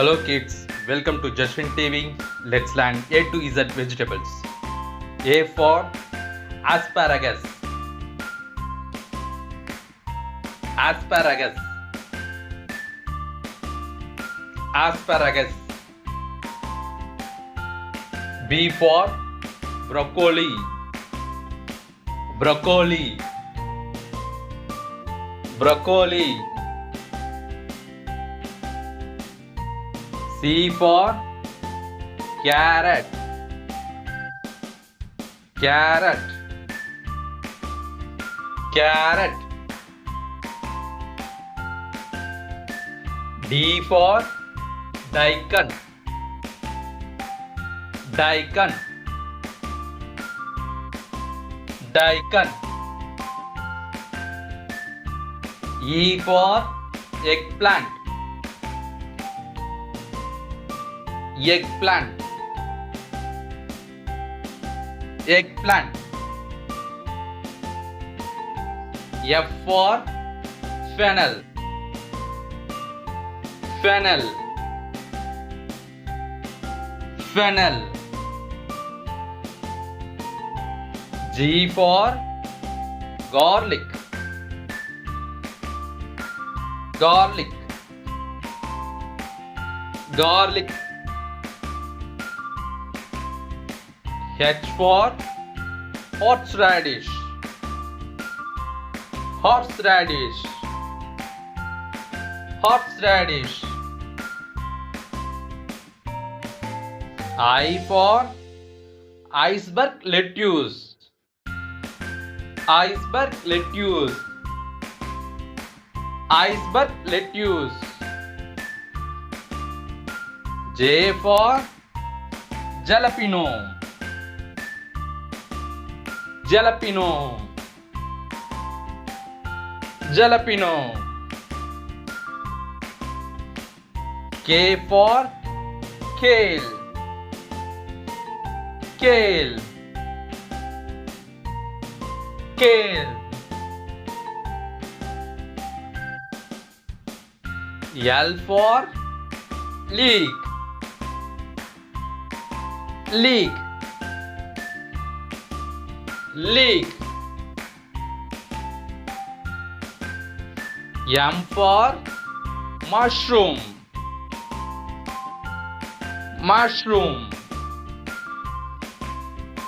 Hello kids, welcome to Jashwin TV. Let's learn A to Z vegetables. A for asparagus. Asparagus. Asparagus. B for broccoli. Broccoli. Broccoli. C for carrot. Carrot. Carrot. D for daikon. Daikon. Daikon. E for eggplant. Eggplant. Eggplant. F for fennel. Fennel. Fennel. G for garlic. Garlic. Garlic. H for horseradish. Horseradish. Horseradish. I for iceberg lettuce. Iceberg lettuce. Iceberg lettuce. J for jalapeno. Jalapeno. Jalapeno. K for kale. Kale. Kale. L for leek. Leek. Leek. M for mushroom. Mushroom.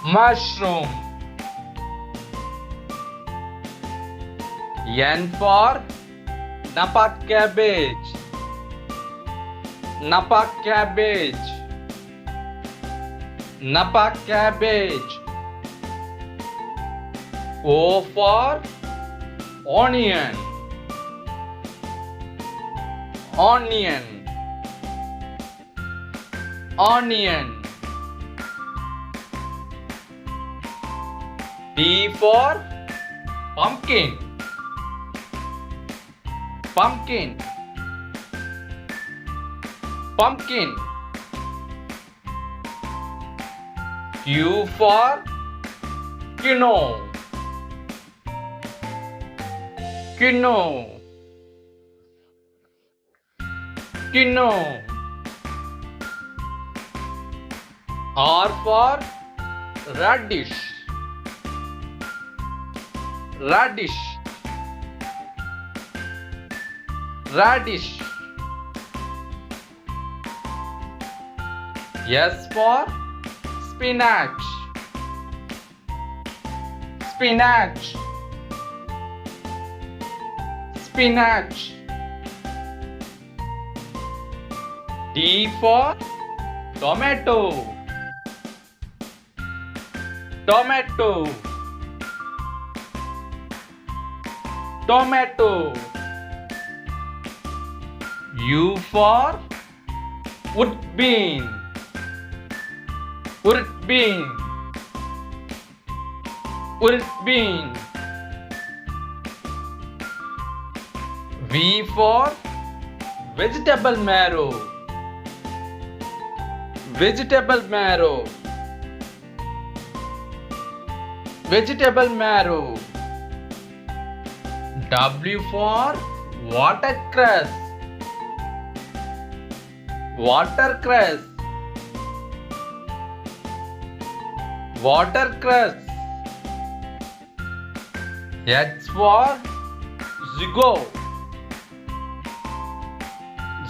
Mushroom. N for napa cabbage. Napa cabbage. Napa cabbage. O for onion. Onion. Onion. P for pumpkin. Pumpkin. Pumpkin. Q for quinoa. Quinoa. Quinoa. R for radish. Radish. Radish. S for spinach. Spinach. Spinach. D for tomato. Tomato. Tomato. U for wood bean. Wood bean. Wood bean. V for vegetable marrow. Vegetable marrow. Vegetable marrow. W for watercress. watercress, watercress. H for zigo,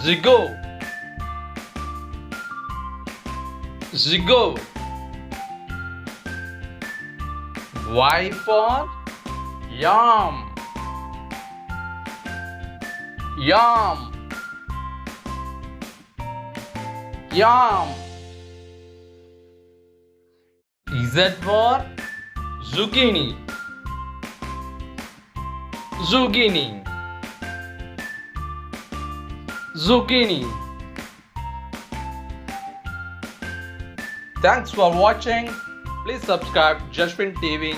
zigo, zigo. Y for yam, yam, yam. Z for zucchini, zucchini, zucchini. Thanks for watching. Please subscribe Jashwin TV